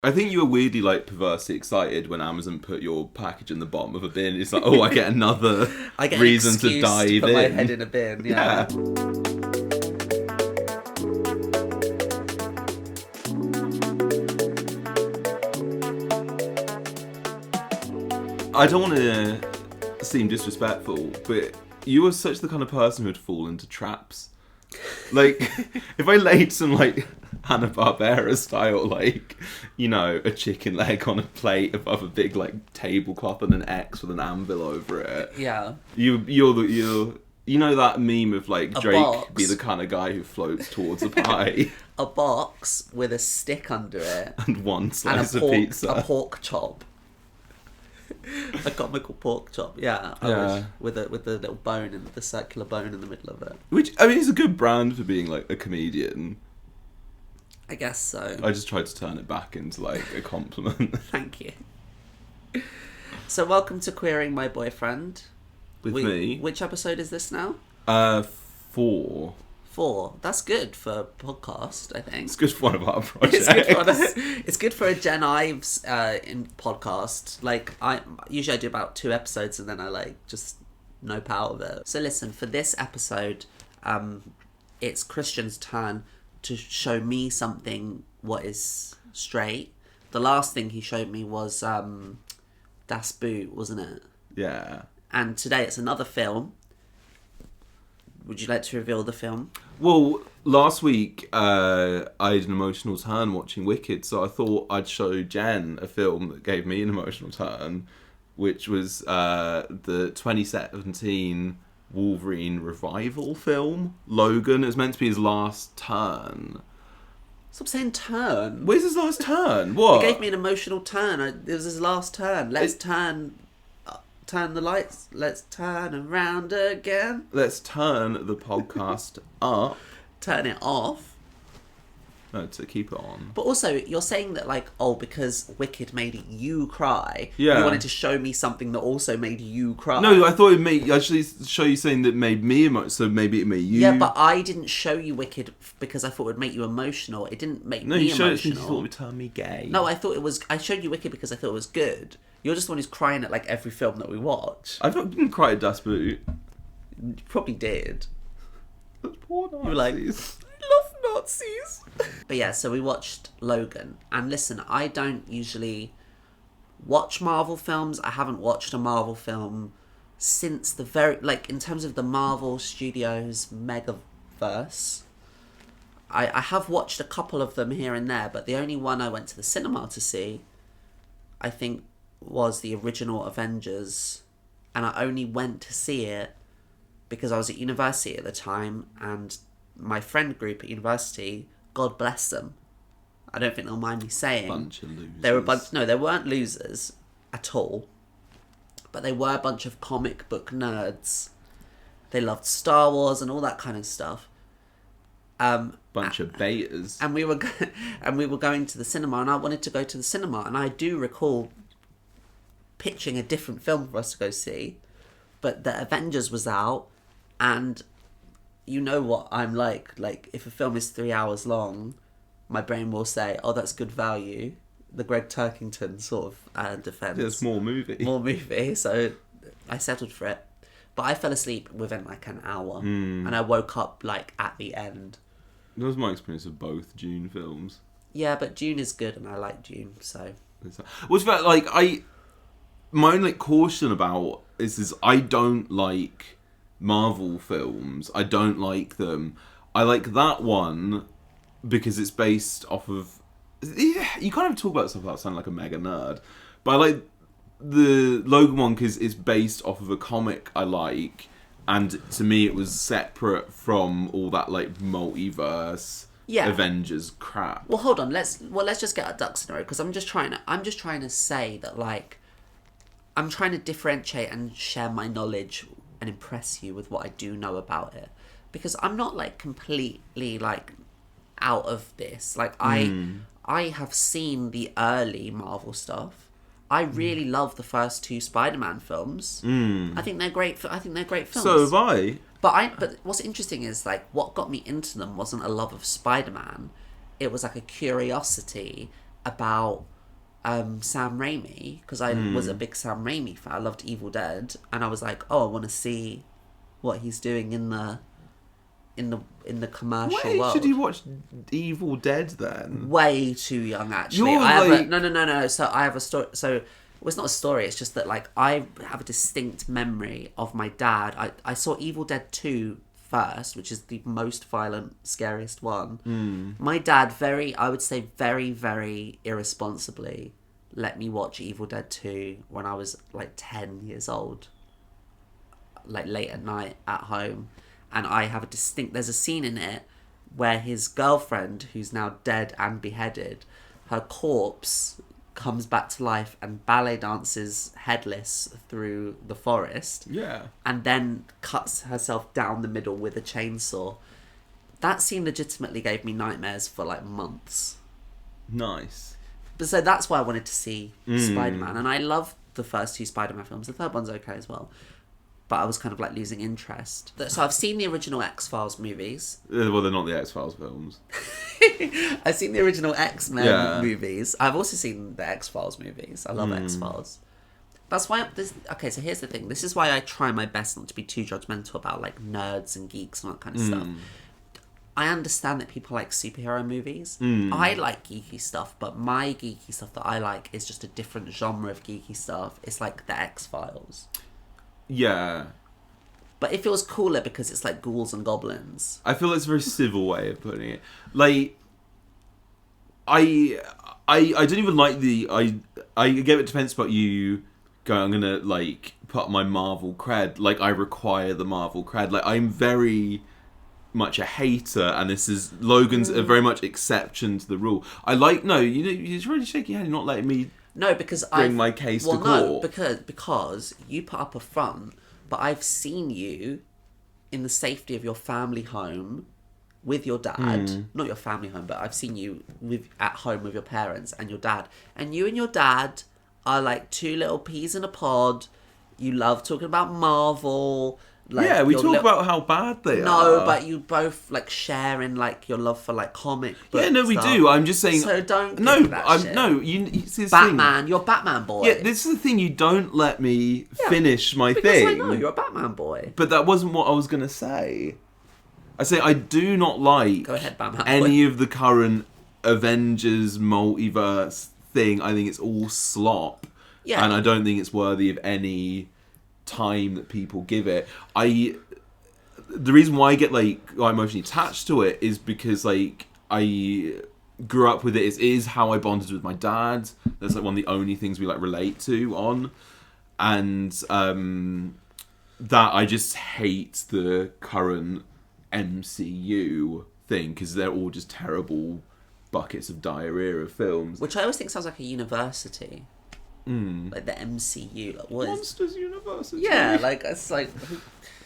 I think you were weirdly, like, perversely excited when Amazon put your package in the bottom of a bin. It's like, oh, I get another I get reason an excuse to dive to put in. my head in a bin, yeah. I don't want to seem disrespectful, but you are such the kind of person who'd fall into traps. Like, if I laid some, like, Hanna-Barbera style, like, you know, a chicken leg on a plate above a big, like, tablecloth and an X with an anvil over it. Yeah. You know that meme of, like, A Drake box. be the kind of guy who floats towards a pie A box with a stick under it. and one And slice a of pizza. pork chop. A comical pork chop, yeah. With a little bone, and the circular bone in the middle of it. Which, I mean, is a good brand for being, like, a comedian. I guess so. I just tried to turn it back into, like, a compliment. Thank you. So welcome to Queering My Boyfriend. With me. Which episode is this now? 4. 4. That's good for a podcast, I think. It's good for one of our projects. It's good for a Gen Ives in podcast. Like, I usually do about 2 episodes and then I like just nope out of it. So listen, for this episode, it's Christian's turn to show me something what is straight. The last thing he showed me was Das Boot, wasn't it? Yeah. And today it's another film. Would you like to reveal the film? Well, last week I had an emotional turn watching Wicked, so I thought I'd show Jen a film that gave me an emotional turn, which was the 2017 Wolverine revival film, Logan. It was meant to be his last turn. Stop saying turn. Where's his last turn? What? It gave me an emotional turn. It was his last turn. Let's turn the lights. Let's turn around again. Let's turn the podcast up. Turn it off. No, to keep it on. But also, you're saying that, like, oh, because Wicked made you cry, Yeah. you wanted to show me something that also made you cry. No, I thought it made actually show you something that made me emotional. So maybe it made you. Yeah, but I didn't show you Wicked because I thought it would make you emotional. It didn't make me emotional. No, you showed it because you thought it would turn me gay. No, I showed you Wicked because I thought it was good. You're just the one who's crying at, like, every film that we watch. I didn't cry at Das Boot. You probably did. Those poor Nazis. You were like, I love Nazis. But yeah, so we watched Logan. And listen, I don't usually watch Marvel films. I haven't watched a Marvel film since the in terms of the Marvel Studios Megaverse. I have watched a couple of them here and there, but the only one I went to the cinema to see, I think, was the original Avengers. And I only went to see it because I was at university at the time, and my friend group at university, God bless them, I don't think they'll mind me saying, Bunch of losers. they were no, they weren't losers at all, but they were a bunch of comic book nerds. They loved Star Wars and all that kind of stuff. Bunch of betas. And we were going to the cinema, and I wanted to go to the cinema, and I do recall pitching a different film for us to go see, but the Avengers was out, and you know what I'm like if a film is 3 hours long, my brain will say, oh, that's good value, the Greg Turkington sort of defense. There's more movie. So I settled for it, but I fell asleep within like an hour, and I woke up like at the end. That was my experience of both Dune films. Yeah, but Dune is good, and I like Dune, so. What's about, like, my only caution about is I don't like Marvel films. I don't like them. I like that one because it's based off of... Yeah, you kind of talk about stuff that sound like a mega nerd. But I like the Logan one because it's based off of a comic I like. And to me, it was separate from all that, like, multiverse... Yeah. Avengers crap. Well, hold on. Let's just get our ducks in a row, because I'm just trying to say that, like, I'm trying to differentiate and share my knowledge and impress you with what I do know about it, because I'm not like completely like out of this. Like I have seen the early Marvel stuff. I really love the first 2 Spider-Man films. I think they're great. I think they're great films. So have I. But what's interesting is, like, what got me into them wasn't a love of Spider-Man. It was like a curiosity about Sam Raimi, because I was a big Sam Raimi fan. I loved Evil Dead, and I was like, oh, I want to see what he's doing in the commercial Why world. should you watch Evil Dead then? Way too young, actually. You're No. So I have a story. So well, it's not a story. It's just that like I have a distinct memory of my dad. I saw Evil Dead 2 first, which is the most violent, scariest one. My dad I would say very, very irresponsibly let me watch Evil Dead 2 when I was like 10 years old, like late at night at home. And I have there's a scene in it where his girlfriend, who's now dead and beheaded, her corpse comes back to life and ballet dances headless through the forest. Yeah. And then cuts herself down the middle with a chainsaw. That scene legitimately gave me nightmares for like months. Nice. But so that's why I wanted to see Spider-Man. And I love the first 2 Spider-Man films. The third one's okay as well. But I was kind of like losing interest. So I've seen the original X-Files movies. Well, they're not the X-Files films. I've seen the original X-Men movies. I've also seen the X-Files movies. I love X-Files. That's why okay, so here's the thing. This is why I try my best not to be too judgmental about like nerds and geeks and that kind of stuff. I understand that people like superhero movies. I like geeky stuff, but my geeky stuff that I like is just a different genre of geeky stuff. It's like the X-Files. Yeah. But it feels cooler because it's like ghouls and goblins. I feel it's a very civil way of putting it. Like, I don't even like I get it depends about you going, I'm gonna like put up my Marvel cred. Like, I require the Marvel cred. Like, I'm very much a hater, and this is Logan's a very much exception to the rule. I like you're really shaking your head. You're not letting me. No, because bring my case to court. No, because you put up a front, but I've seen you in the safety of your family home with your dad. Not your family home, but I've seen you at home with your parents and your dad. And you and your dad are like 2 little peas in a pod. You love talking about Marvel. Like, yeah, we talk about how bad they are. No, but you both like share in like your love for like comic books. Yeah, no, we do. I'm just saying. So don't. No, that shit. No. It's this Batman, thing. you're a Batman boy. Yeah, this is the thing. You don't let me finish my because thing. I know you're a Batman boy. But that wasn't what I was gonna say. I say I do not like. Go ahead, Batman any boy. of the current Avengers multiverse thing. I think it's all slop. Yeah. And I don't think it's worthy of any time that people give it. The reason why I get like emotionally attached to it is because like I grew up with it. It is how I bonded with my dad. That's like one of the only things we like relate to on, and that I just hate the current MCU thing because they're all just terrible buckets of diarrhea of films. Which I always think sounds like a university. Like the MCU. Like, what Monsters University. Yeah, like it's like.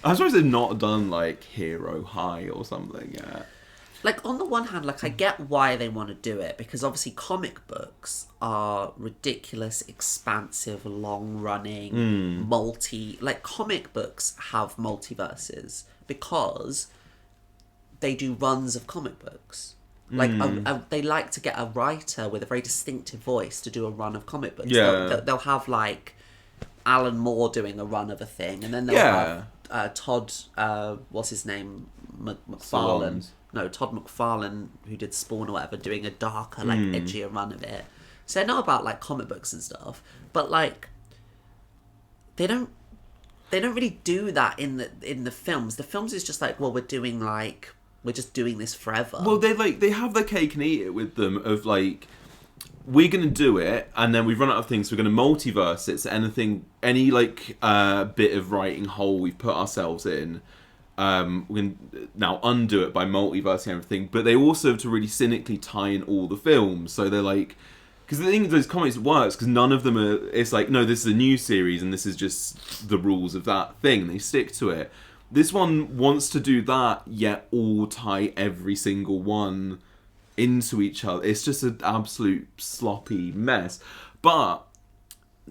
I'm surprised they've not done like Hero High or something yet. Like on the one hand, like I get why they want to do it because obviously comic books are ridiculous, expansive, long-running, like comic books have multiverses because they do runs of comic books. Like they like to get a writer with a very distinctive voice to do a run of comic books. Yeah. They'll have like Alan Moore doing a run of a thing, and then they'll have Todd, what's his name, McFarlane. Salons. No, Todd McFarlane, who did Spawn or whatever, doing a darker, like edgier run of it. So I know about like comic books and stuff, but like they don't really do that in the films. The films is just like, well, we're just doing this forever. Well, they have their cake and eat it with them of like, we're going to do it, and then we've run out of things, so we're going to multiverse it, so any like bit of writing hole we've put ourselves in, we can now undo it by multiversing everything, but they also have to really cynically tie in all the films, so they're like, because the thing with those comics works, because none of them are, it's like, no, this is a new series, and this is just the rules of that thing, they stick to it. This one wants to do that, yet all tie every single one into each other. It's just an absolute sloppy mess. But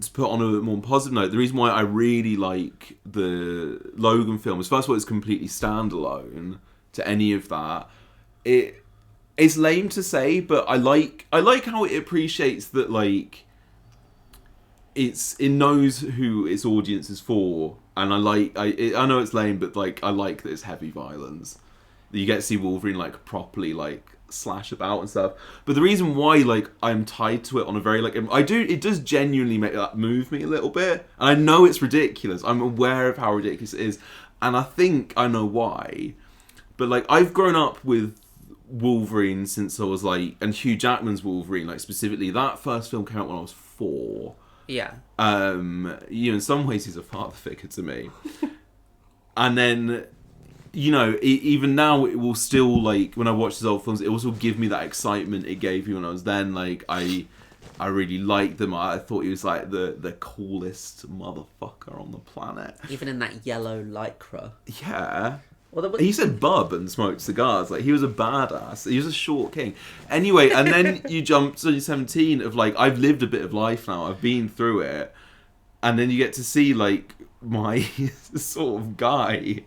to put on a more positive note, the reason why I really like the Logan film is, first of all, it's completely standalone to any of that. It's lame to say, but I like how it appreciates that, like, it knows who its audience is for, and I know it's lame, but like I like that it's heavy violence. You get to see Wolverine like properly like slash about and stuff. But the reason why like I'm tied to it on a very like it does genuinely make that move me a little bit. And I know it's ridiculous. I'm aware of how ridiculous it is, and I think I know why. But like I've grown up with Wolverine since I was like, and Hugh Jackman's Wolverine, like specifically that first film came out when I was 4. Yeah. In some ways he's a father figure to me. And then, even now it will still, like, when I watch his old films, it also give me that excitement it gave me when I was then. Like, I really liked them. I thought he was, like, the coolest motherfucker on the planet. Even in that yellow lycra. Yeah. Well, he said bub and smoked cigars. Like, he was a badass. He was a short king. Anyway, and then you jump to 17 of, like, I've lived a bit of life now. I've been through it. And then you get to see, like, my sort of guy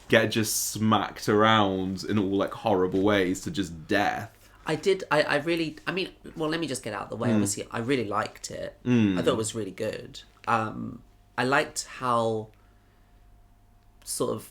get just smacked around in all, like, horrible ways to just death. Let me just get out of the way. Obviously, I really liked it. I thought it was really good. I liked how sort of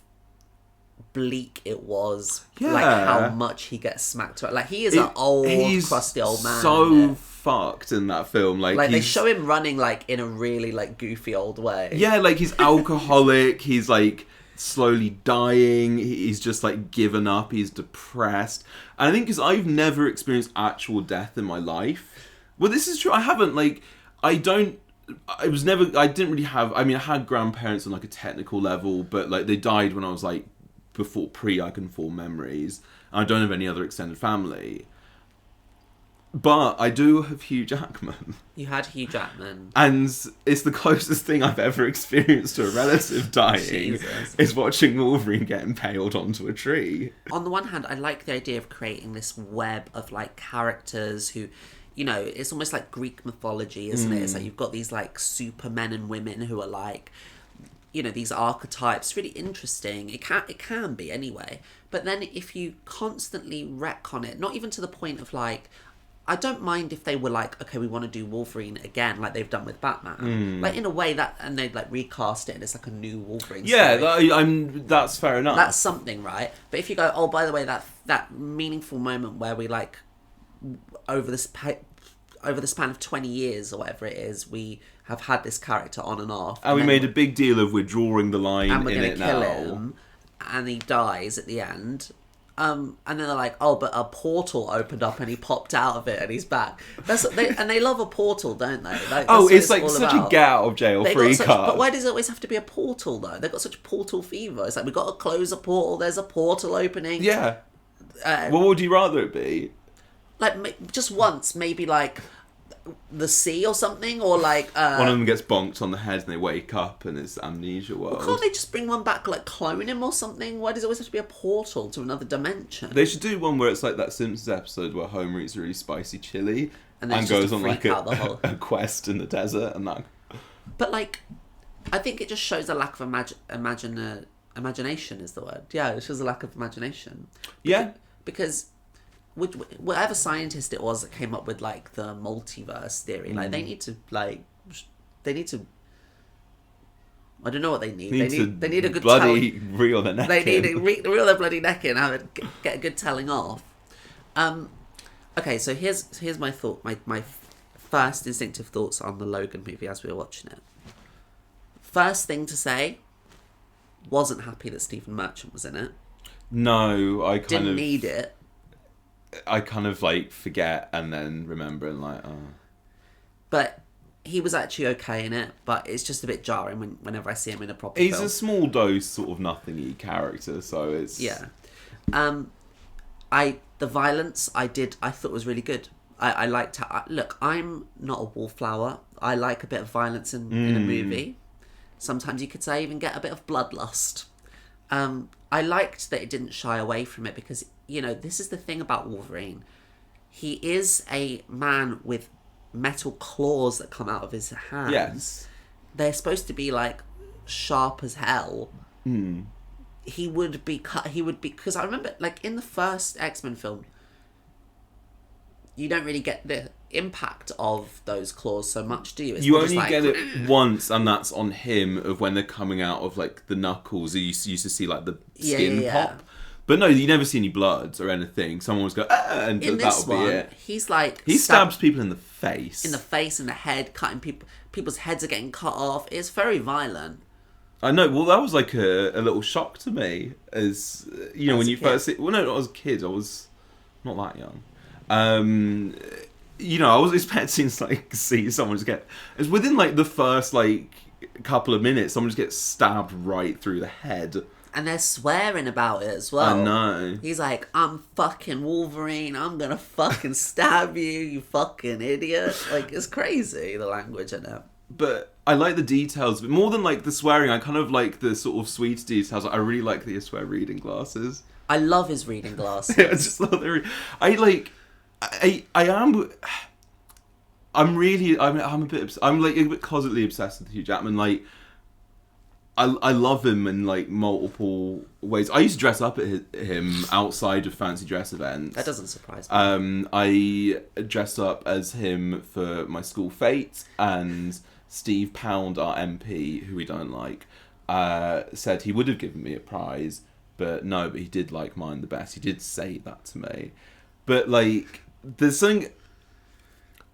bleak it was, like how much he gets smacked around. Like he is an old, crusty old man. So fucked in that film. Like they show him running like in a really like goofy old way. Yeah, like he's alcoholic. He's like slowly dying. He's just like given up. He's depressed. And I think because I've never experienced actual death in my life. Well, this is true. I haven't. Like I didn't really have. I mean, I had grandparents on like a technical level, but like they died when I was like pre I can form memories. I don't have any other extended family. But I do have Hugh Jackman. You had Hugh Jackman. And it's the closest thing I've ever experienced to a relative dying. Jesus. Is watching Wolverine get impaled onto a tree. On the one hand, I like the idea of creating this web of like characters who, it's almost like Greek mythology, isn't it? It's like you've got these like supermen and women who are like, these archetypes. Really interesting. It can be anyway. But then if you constantly retcon it, not even to the point of like, I don't mind if they were like, okay, we want to do Wolverine again, like they've done with Batman. Like in a way that, and they'd like recast it, and it's like a new Wolverine. Yeah, that's fair enough. That's something, right? But if you go, oh, by the way, that meaningful moment where we like over the span of 20 years or whatever it is, we have had this character on and off, and we made a big deal of we're drawing the line and we're in gonna it kill now. him, and he dies at the end. And then they're like, oh, but a portal opened up and he popped out of it and he's back. And they love a portal, don't they? Like, it's like such a get out of jail free card. But why does it always have to be a portal though? They've got such portal fever. It's like, we've got to close a portal. There's a portal opening. Yeah. What would you rather it be? Like just once, maybe like the sea or something, or like one of them gets bonked on the head and they wake up and it's amnesia world. Well, can't they just bring one back, like clone him or something? Why does it always have to be a portal to another dimension? They should do one where it's like that Simpsons episode where Homer eats really spicy chili and goes on like a quest in the desert and that. But like, I think it just shows a lack of imagination is the word. Yeah, it shows a lack of imagination. Because whatever scientist it was that came up with like the multiverse theory, like they need to I don't know what they need. They need a good bloody reel their neck. They need to reel their bloody neck in and get a good telling off. Okay, so here's my thought. My first instinctive thoughts on the Logan movie as we were watching it. First thing to say, wasn't happy that Stephen Merchant was in it. No, I didn't need it. I kind of like forget and then remember and like, oh. But he was actually okay in it, but it's just a bit jarring whenever I see him in a proper film. He's a small dose sort of nothing-y character, so it's... Yeah. The violence I thought was really good. I liked how... Look, I'm not a wallflower. I like a bit of violence in a movie. Sometimes you could say even get a bit of bloodlust. I liked that it didn't shy away from it because, this is the thing about Wolverine. He is a man with metal claws that come out of his hands. Yes. They're supposed to be, like, sharp as hell. He would be cut... because I remember, like, in the first X-Men film, you don't really get the impact of those claws so much, do you? It's You more only just like, get it once, and that's on him, of when they're coming out of, like, the knuckles. You used to see, like, the skin pop. But no, you never see any blood or anything. Someone was go, and In that'll this be one, it. he's like... He stabs people in the face. in the face, in the head, cutting people's heads are getting cut off. It's very violent. I know. Well, that was like a little shock to me, as you know, As when a you kid. first see. Well, no, I was a kid. I was not that young. You know, I was expecting to like see someone just get. It's within like the first like couple of minutes, someone just gets stabbed right through the head. And they're swearing about it as well. I know. He's like, I'm fucking Wolverine. I'm gonna fucking stab you, you fucking idiot. Like, it's crazy, the language in it. But I like the details, but more than like the swearing, I kind of like the sort of sweet details. I really like that you wear reading glasses. I love his reading glasses. I just love the. I'm like a bit closetly obsessed with Hugh Jackman. Like, I love him in like multiple ways. I used to dress up at him outside of fancy dress events. That doesn't surprise me. I dressed up as him for my school fete, and Steve Pound, our MP, who we don't like, said he would have given me a prize, but he did like mine the best. He did say that to me. But like, there's something,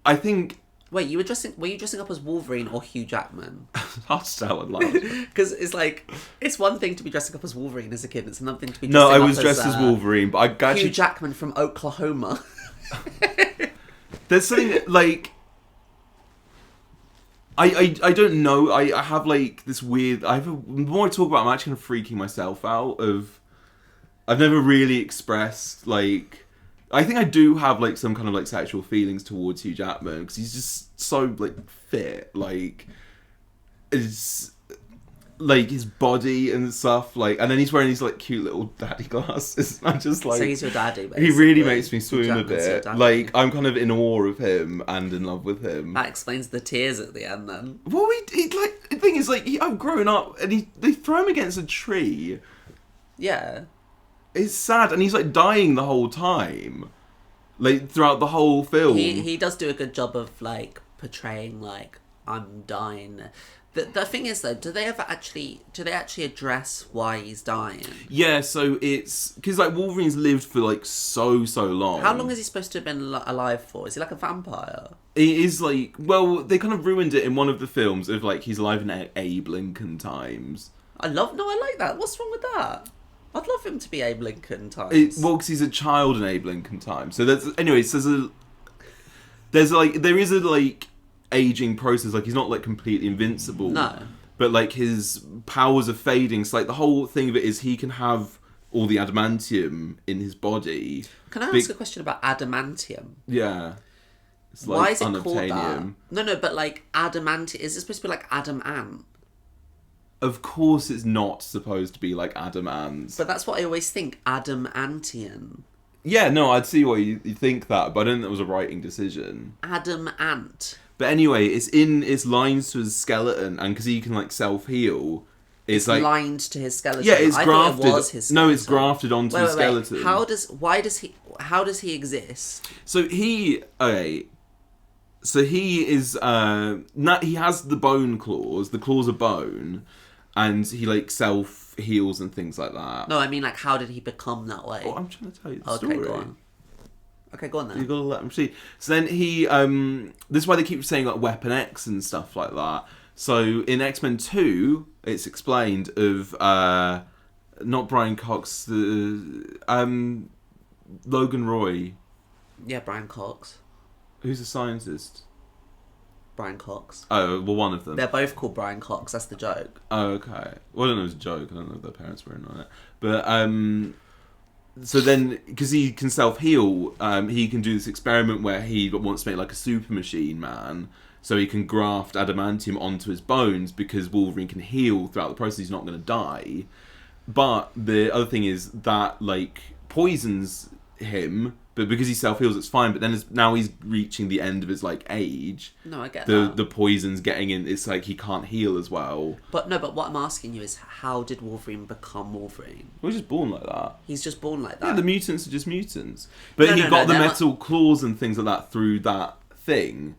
I think... Wait, were you dressing up as Wolverine or Hugh Jackman? I'll tell it loud. Because it's like, it's one thing to be dressing up as Wolverine as a kid, it's another thing to be No, dressing I up was dressed as Wolverine, but I actually... Hugh Jackman from Oklahoma. There's something, like... I don't know, I have, like, this weird... the more I talk about it, I'm actually kind of freaking myself out of... I've never really expressed, like... I think I do have, like, some kind of, like, sexual feelings towards Hugh Jackman, because he's just so, like, fit, like... It's... Like, his body and stuff, like... And then he's wearing these, like, cute little daddy glasses. I'm just, like... So he's your daddy, basically. He really makes me swoon a Jackman's your bit. daddy. Like, I'm kind of in awe of him and in love with him. That explains the tears at the end, then. Well, like, the thing is, like, I've grown up, and they throw him against a tree. Yeah. It's sad, and he's, like, dying the whole time. Like, throughout the whole film. He does do a good job of, like, portraying, like, I'm dying. The thing is, though, do they actually address why he's dying? Yeah, so it's... Because, like, Wolverine's lived for, like, so long. How long is he supposed to have been alive for? Is he like a vampire? It is, like... Well, they kind of ruined it in one of the films of, like, he's alive in Abe Lincoln times. I like that. What's wrong with that? I'd love him to be Abe Lincoln times. Well, because he's a child in Abe Lincoln times. So there's... Anyways, there is a, like... aging process, like he's not like completely invincible. No. But like his powers are fading. So like the whole thing of it is he can have all the adamantium in his body. Can I ask a question about adamantium? Yeah. It's like why is it called that? unobtainium. No, but like adamantium, is it supposed to be like Adam Ant? Of course it's not supposed to be like adamant. But that's what I always think, adamantium. Yeah, no, I'd see why you think that, but I don't think that was a writing decision. Adam Ant. But anyway, it's lines to his skeleton, and because he can like self-heal, it's like lined to his skeleton. yeah, it's I grafted. Thought it was his skeleton. No, it's grafted onto his skeleton. How does he exist? So he is he has the bone claws. The claws are bone, and he like self heals and things like that. No, I mean like how did he become that way? Oh, I'm trying to tell you the Okay, story. go on. Okay, go on then. You gotta let him see. So then he, this is why they keep saying like Weapon X and stuff like that. So in X-Men 2, it's explained of not Brian Cox, Logan Roy. Yeah, Brian Cox. Who's a scientist? Brian Cox. Oh, well, one of them. They're both called Brian Cox. That's the joke. Oh, okay. Well, I don't know if it was a joke. I don't know if their parents were in on it. But so then, because he can self-heal, he can do this experiment where he wants to make like a super machine man, so he can graft adamantium onto his bones because Wolverine can heal throughout the process. He's not going to die. But the other thing is that like poisons him, but because he self-heals, it's fine. But then now he's reaching the end of his, like, age. No, I get that. The poison's getting in. It's like he can't heal as well. But what I'm asking you is, how did Wolverine become Wolverine? He was just born like that. He's just born like that. Yeah, the mutants are just mutants. But he got the metal claws and things like that through that thing.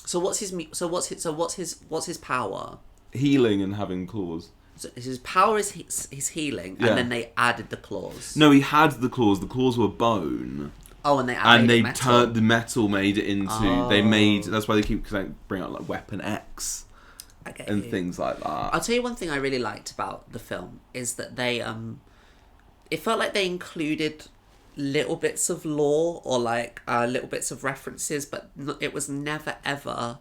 So what's his power? Healing and having claws. So his power is his healing, and then they added the claws. No, he had the claws. The claws were bone. Oh, and they added turned the metal, made it into. Oh. They made. That's why they keep bring out like Weapon X and things like that. I'll tell you one thing I really liked about the film is that they it felt like they included little bits of lore or like little bits of references, but it was never ever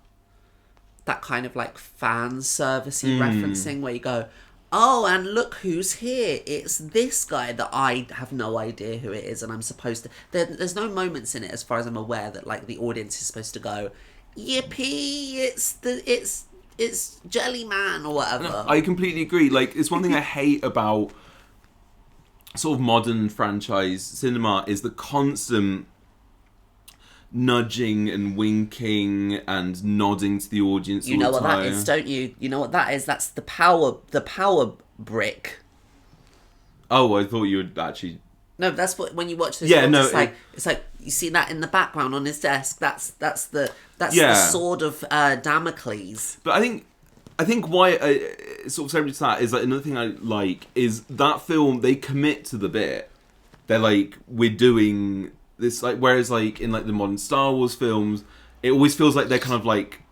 that kind of like fan servicey referencing where you go, oh, and look who's here. It's this guy that I have no idea who it is, and I'm supposed to... There's no moments in it, as far as I'm aware, that like the audience is supposed to go, yippee, it's Jelly Man or whatever. No, I completely agree. Like, it's one thing I hate about sort of modern franchise cinema is the constant nudging and winking and nodding to the audience. You know what that is, don't you? You know what that is? That's the power brick. Oh, I thought you would actually. No, that's what when you watch this. Yeah, film, no, it's like you see that in the background on his desk. That's the sword of Damocles. But I think why sort of similar to that is like another thing I like is that film, they commit to the bit. They're like, we're doing this, like, whereas like in like the modern Star Wars films, it always feels like they're kind of like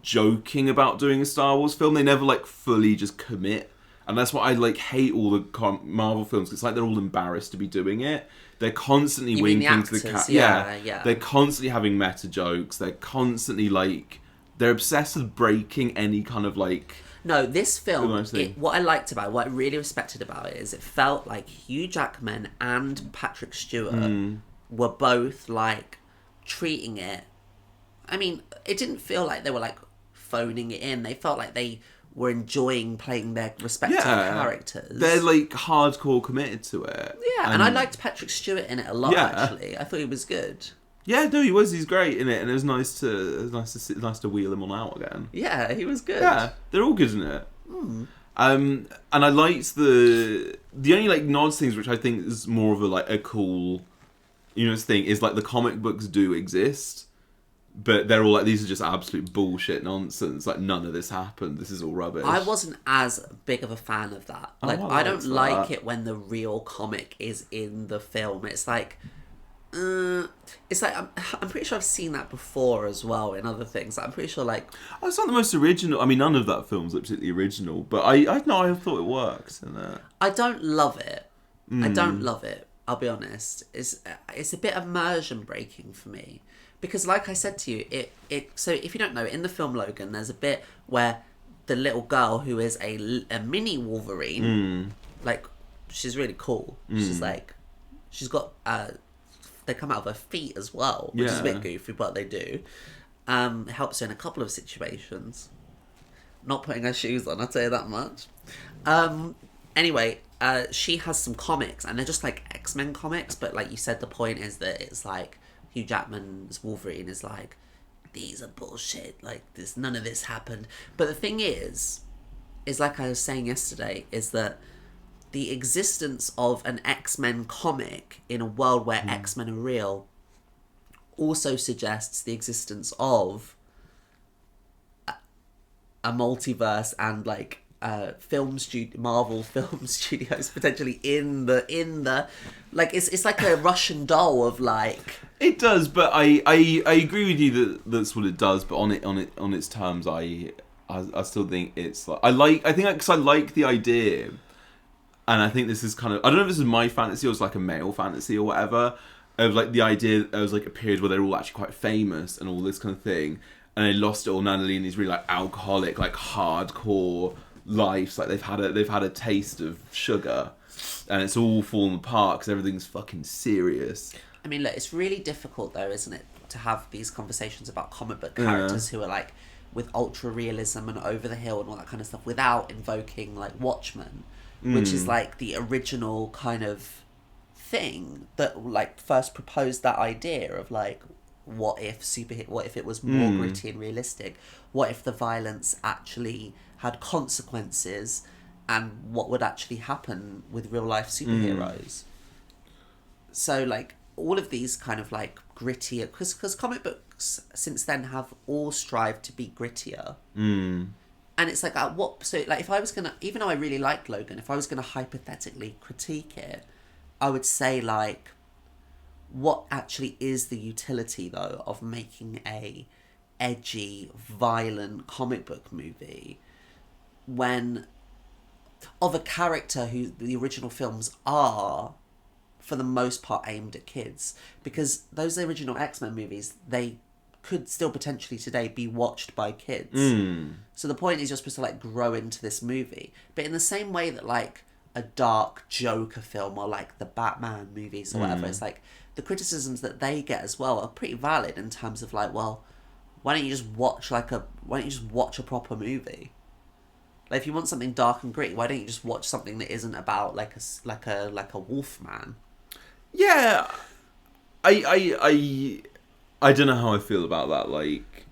joking about doing a Star Wars film. They never like fully just commit, and that's why I like hate all the Marvel films. It's like they're all embarrassed to be doing it. They're constantly winking to the cat. Yeah. They're constantly having meta jokes. They're constantly like they're obsessed with breaking any kind of like. No, this film, what I liked about it, what I really respected about it, is it felt like Hugh Jackman and Patrick Stewart were both like treating it. I mean, it didn't feel like they were like phoning it in. They felt like they were enjoying playing their respective characters. They're like hardcore committed to it. Yeah, and I liked Patrick Stewart in it a lot. Actually, I thought he was good. Yeah, no, he was. He's great in it, and it was nice to wheel him on out again. Yeah, he was good. Yeah, they're all good in it. And I liked the only like nods things which I think is more of a cool, thing is like the comic books do exist, but they're all like, these are just absolute bullshit nonsense. Like, none of this happened. This is all rubbish. I wasn't as big of a fan of that. Like, I don't like it when the real comic is in the film. It's like. It's like I'm pretty sure I've seen that before as well in other things. I'm pretty sure like it's not the most original. I mean, none of that film's particularly original, but I thought it works. I don't love it. I don't love it. I'll be honest. It's a bit immersion breaking for me because, like I said to you, it. So if you don't know, in the film Logan, there's a bit where the little girl who is a mini Wolverine, like she's really cool. She's like, she's got they come out of her feet as well, which is a bit goofy, but they do. It helps her in a couple of situations. Not putting her shoes on, I'll tell you that much. Anyway, she has some comics, and they're just like X-Men comics, but like you said, the point is that it's like Hugh Jackman's Wolverine is like, these are bullshit, like this, none of this happened. But the thing is like I was saying yesterday, is that the existence of an X-Men comic in a world where X-Men are real also suggests the existence of a multiverse and like Marvel film studios potentially in the like it's like a Russian doll of like. It does, but I agree with you that that's what it does. But on its terms, I still think it's like I think because I like the idea. And I think this is kind of, I don't know if this is my fantasy or it's like a male fantasy or whatever, of like the idea that there was like a period where they're all actually quite famous and all this kind of thing. And they lost it all now, and they're in these really like alcoholic, like hardcore lives. Like they've had a taste of sugar and it's all fallen apart because everything's fucking serious. I mean, look, it's really difficult though, isn't it, to have these conversations about comic book characters who are like with ultra realism and over the hill and all that kind of stuff without invoking like Watchmen. Which is like the original kind of thing that like first proposed that idea of like, what if it was more gritty and realistic? What if the violence actually had consequences, and what would actually happen with real life superheroes? So like all of these kind of like grittier, because comic books since then have all strived to be grittier. And it's like, so like if I was gonna, even though I really liked Logan, if I was gonna hypothetically critique it, I would say like, what actually is the utility though of making a edgy, violent comic book movie when of a character who the original films are for the most part aimed at kids? Because those original X-Men movies, they could still potentially today be watched by kids. So the point is you're supposed to like grow into this movie. But in the same way that like a dark Joker film or like the Batman movies or whatever, it's like the criticisms that they get as well are pretty valid in terms of like, well, why don't you just watch a proper movie? Like if you want something dark and gritty, why don't you just watch something that isn't about like a wolf man? Yeah, I don't know how I feel about that, like,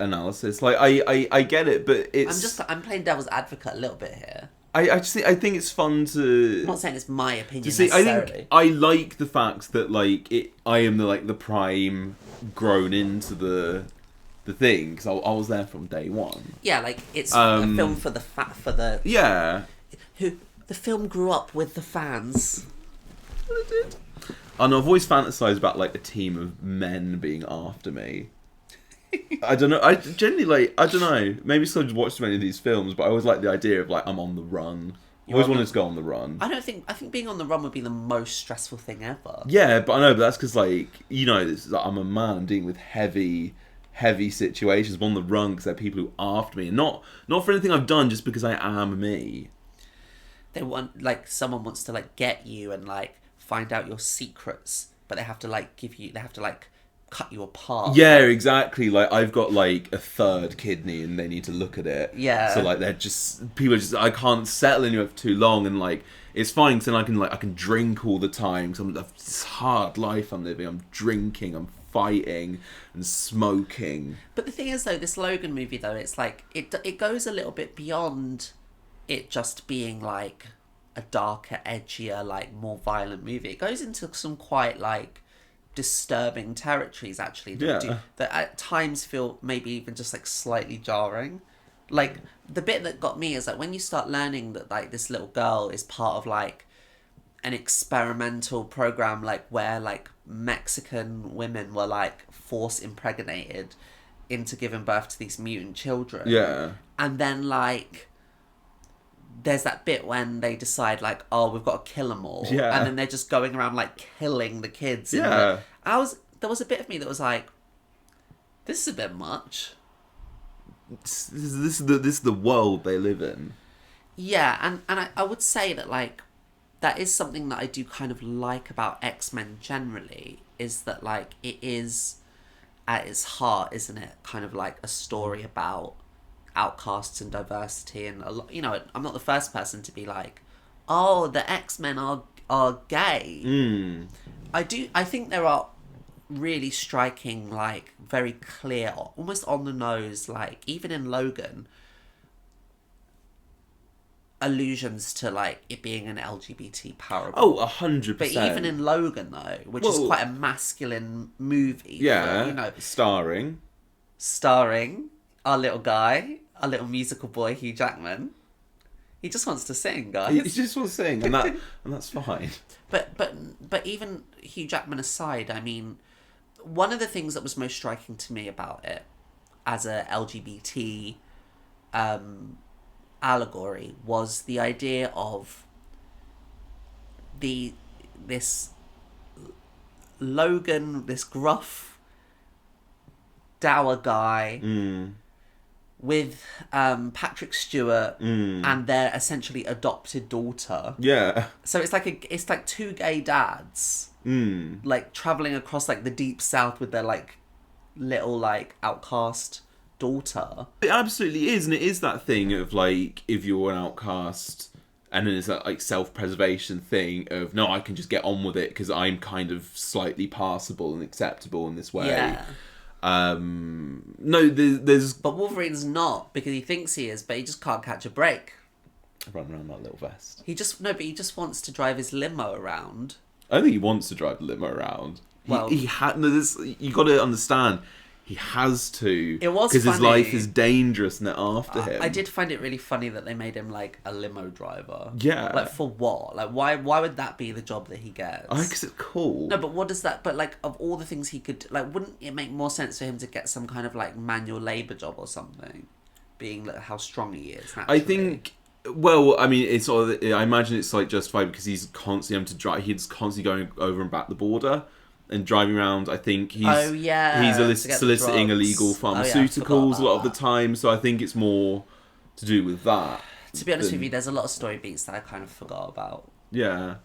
analysis. Like, I get it, but it's... I'm playing devil's advocate a little bit here. I think it's fun to... I'm not saying it's my opinion necessarily. necessarily. I think I like the fact that, like, I am the prime grown into the thing, because I was there from day one. Yeah, like, it's a film for the... Yeah. The film grew up with the fans. It did. And I've always fantasized about like a team of men being after me. I don't know. I generally like. I don't know. Maybe so I just watched too many of these films, but I always like the idea of like I'm on the run. I always wanted to go on the run. I think being on the run would be the most stressful thing ever. Yeah, but I know. But that's because like I'm a man. I'm dealing with heavy situations. I'm on the run because there are people who are after me, and not for anything I've done, just because I am me. They want like someone wants to like get you and like find out your secrets, but they have to cut you apart. Yeah, exactly. Like I've got like a third kidney and they need to look at it. Yeah. So like people are just I can't settle anywhere for too long, and like it's fine because then I can drink all the time because I'm this hard life I'm living. I'm drinking, I'm fighting and smoking. But the thing is though, this Logan movie though, it's like it goes a little bit beyond it just being like a darker, edgier, like more violent movie. It goes into some quite like disturbing territories actually that at times feel maybe even just like slightly jarring. Like the bit that got me is like when you start learning that like this little girl is part of like an experimental program like where like Mexican women were like force impregnated into giving birth to these mutant children. Yeah. And then like there's that bit when they decide like, oh, we've got to kill them all. Yeah. And then they're just going around like killing the kids. Yeah. There was a bit of me that was like, this is a bit much. This is the world they live in. Yeah, and I would say that like that is something that I do kind of like about X-Men generally, is that like it is at its heart, isn't it, kind of like a story about outcasts and diversity, and a lot, I'm not the first person to be like, oh, the X-Men are gay. I think there are really striking, like very clear, almost on the nose, like even in Logan, allusions to like it being an LGBT parable. Oh, 100%. But even in Logan though, which is quite a masculine movie, yeah, starring our little guy, our little musical boy, Hugh Jackman. He just wants to sing, guys. He just wants to sing, and that's fine. But even Hugh Jackman aside, I mean, one of the things that was most striking to me about it, as a LGBT allegory, was the idea of this Logan, this gruff, dour guy. With Patrick Stewart and their essentially adopted daughter. Yeah. So it's like two gay dads, like traveling across like the deep south with their like little like outcast daughter. It absolutely is, and it is that thing of like if you're an outcast and then it's that like self-preservation thing of no, I can just get on with it because I'm kind of slightly passable and acceptable in this way. Yeah. No, there's But Wolverine's not, because he thinks he is, but he just can't catch a break. run around that little vest. He just wants to drive his limo around. I don't think he wants to drive the limo around. Well, he had no. This you got to understand. He has to. It was because his funny. life is dangerous and they're after him. I did find it really funny that they made him like a limo driver. Yeah. Like for what? Like why would that be the job that he gets? I guess it's cool. No, but what does that? But like of all the things he could, like, wouldn't it make more sense for him to get some kind of like manual labor job or something? Being like how strong he is. Naturally. I think. Well, I mean, it's sort of. I imagine it's like justified because he's constantly having to drive. He's constantly going over and back the border and driving around. I think he's. Oh yeah. He's to get the soliciting drugs. illegal Oh, yeah, I pharmaceuticals forgot a lot of about the that. time. So I think it's more to do with that. To be honest than- with you, there's a lot of story beats that I kind of forgot about. Yeah.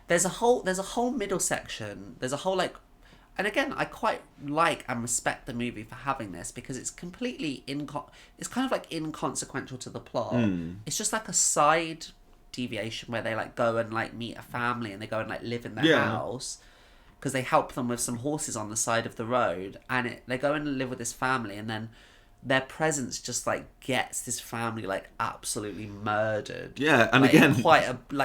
There's a whole middle section. There's a whole like, and again, I quite like and respect the movie for having this because it's completely it's kind of like inconsequential to the plot. It's just like a side deviation where they like go and like meet a family and they go and like live in their Yeah. house because they help them with some horses on the side of the road, and they go and live with this family, and then their presence just like gets this family like absolutely murdered. Yeah, and Like, again,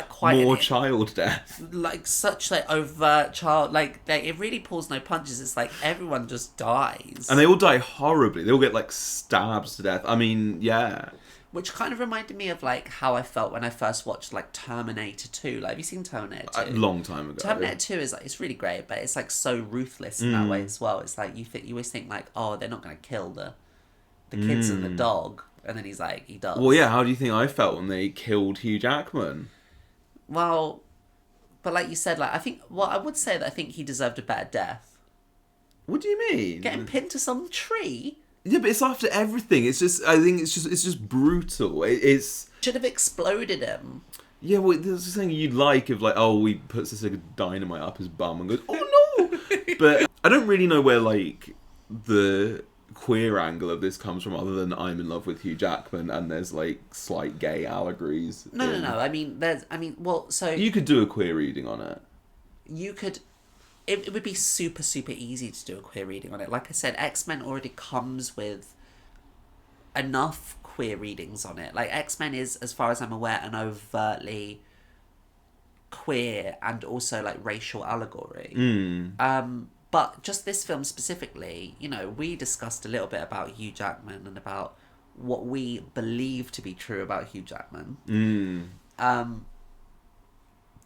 quite more an- child death. like such like overt child, like it really pulls no punches. It's like everyone just dies, And they all die horribly. They all get like stabbed to death. I mean, yeah. which kind of reminded me of like how I felt when I first watched like Terminator 2. Like, have you seen Terminator 2? A long time ago. Terminator 2 is like, it's really great, but it's like so ruthless in that way as well. It's like you always think like, oh, they're not going to kill the kids and the dog, and then he's like, he does. Well, yeah, how do you think I felt when they killed Hugh Jackman? Well, but like you said, like I would say that I think he deserved a better death. What do you mean? Getting pinned to some tree. Yeah, but it's after everything. It's just, I think it's just brutal. It's... Should have exploded him. Yeah, well, there's something you'd like if, like, oh, he puts this like dynamite up his bum and goes, oh no! But I don't really know where, like, the queer angle of this comes from other than I'm in love with Hugh Jackman and there's, like, slight gay allegories. No. So You could do a queer reading on it. you could. It would be super, super easy to do a queer reading on it. Like I said, X-Men already comes with enough queer readings on it. Like, X-Men is, as far as I'm aware, an overtly queer and also, like, racial allegory. But just this film specifically, you know, we discussed a little bit about Hugh Jackman and about what we believe to be true about Hugh Jackman.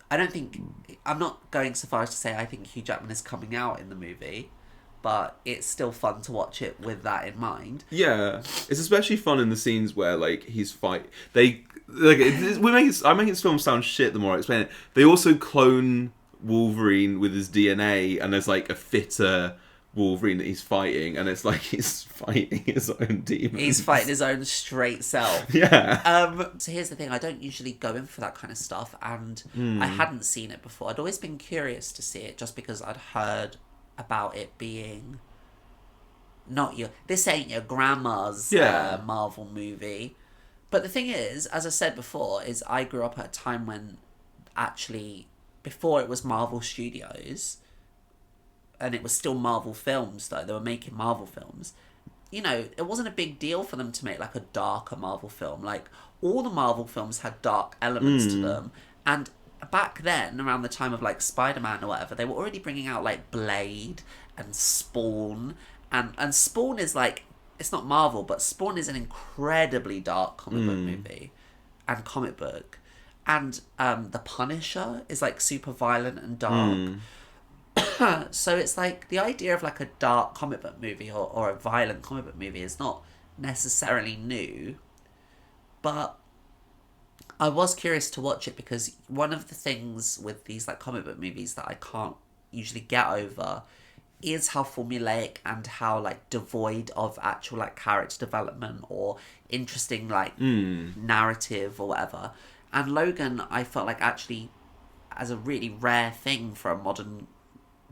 I don't think... I'm not going so far as to say I think Hugh Jackman is coming out in the movie, but it's still fun to watch it with that in mind. Yeah, it's especially fun in the scenes where like he's fight. They like I make this film sound shit the more I explain it. They also clone Wolverine with his DNA, and there's like a fitter Wolverine that he's fighting, and it's like he's fighting his own demons. He's fighting his own straight self. Yeah. So here's the thing, I don't usually go in for that kind of stuff, and I hadn't seen it before. I'd always been curious to see it just because I'd heard about it being this ain't your grandma's Marvel movie. But the thing is, as I said before, is I grew up at a time when actually, before it was Marvel Studios, and it was still Marvel films though, they were making Marvel films, you know, it wasn't a big deal for them to make like a darker Marvel film. Like, all the Marvel films had dark elements to them, and back then, around the time of like Spider-Man or whatever, they were already bringing out like Blade and Spawn, and Spawn is like, it's not Marvel, but Spawn is an incredibly dark comic book movie and comic book, and The Punisher is like super violent and dark. So it's like the idea of like a dark comic book movie or a violent comic book movie is not necessarily new, but I was curious to watch it because one of the things with these like comic book movies that I can't usually get over is how formulaic and how like devoid of actual like character development or interesting like narrative or whatever. And Logan, I felt like actually, as a really rare thing for a modern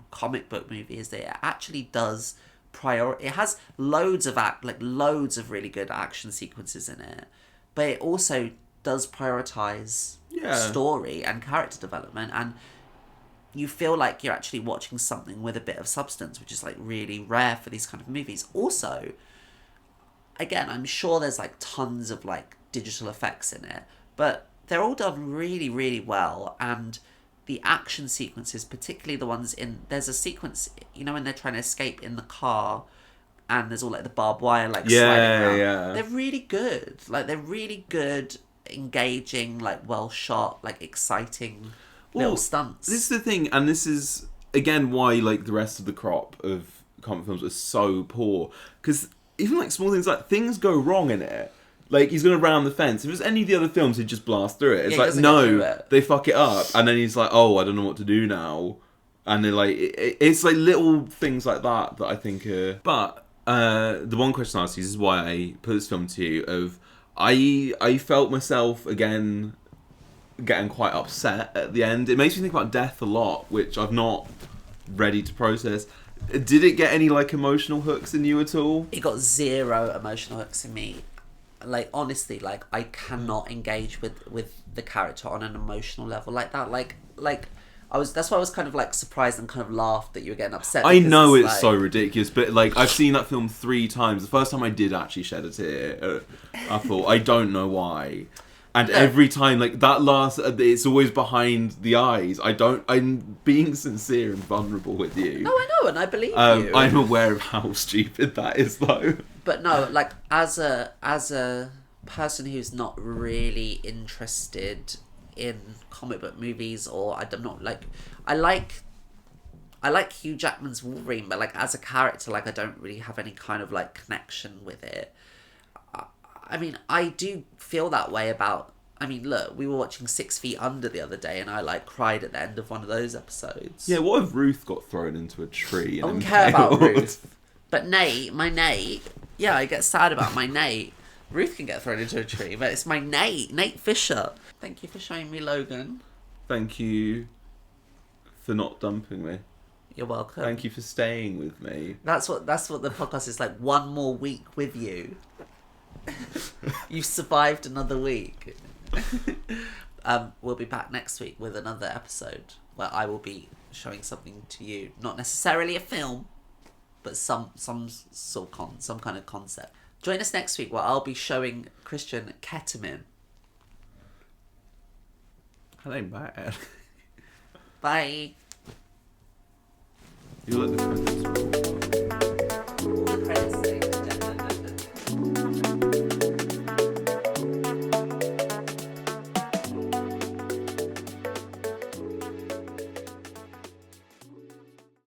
comic book movie, is that it actually does it has loads of really good action sequences in it, but it also does prioritize story and character development, and you feel like you're actually watching something with a bit of substance, which is like really rare for these kind of movies. Also, again, I'm sure there's like tons of like digital effects in it, but they're all done really, really well. And the action sequences, particularly the ones there's a sequence, you know, when they're trying to escape in the car and there's all like the barbed wire like sliding around. Yeah. They're really good. Like, they're really good, engaging, like well shot, like exciting little stunts. This is the thing, and this is again why like the rest of the crop of comic films are so poor, because even like small things, like things go wrong in it. Like, he's gonna round the fence. If it was any of the other films, he'd just blast through it. It's like, no, they fuck it up, and then he's like, oh, I don't know what to do now, and they're like, it's like little things like that I think are. But the one question I asked you, this is why I put this film to you, of I felt myself again getting quite upset at the end. It makes me think about death a lot, which I've not ready to process. Did it get any like emotional hooks in you at all? It got zero emotional hooks in me. Like, honestly, like, I cannot engage with the character on an emotional level like that. Like that's why I was kind of like surprised and kind of laughed that you were getting upset. I know it's like, so ridiculous, but like, I've seen that film 3 times. The first time I did actually shed a tear. I thought, I don't know why. And every time, like, that last, it's always behind the eyes. I'm being sincere and vulnerable with you. No, I know, and I believe you. I'm aware of how stupid that is, though. But no, like, as a person who's not really interested in comic book movies, or I'm not like, I like Hugh Jackman's Wolverine, but like as a character, like, I don't really have any kind of like connection with it. I mean, I do feel that way about. I mean, look, we were watching 6 Feet Under the other day, and I like cried at the end of one of those episodes. Yeah, what if Ruth got thrown into a tree? I don't care about Ruth, but my Nate. Yeah, I get sad about my Nate. Ruth can get thrown into a tree, but it's my Nate Fisher. Thank you for showing me Logan. Thank you for not dumping me. You're welcome. Thank you for staying with me. That's what the podcast is like. One more week with you. You've survived another week. We'll be back next week with another episode where I will be showing something to you. Not necessarily a film, but some kind of concept. Join us next week where I'll be showing Christian ketamine. That ain't bad. Bye. You look the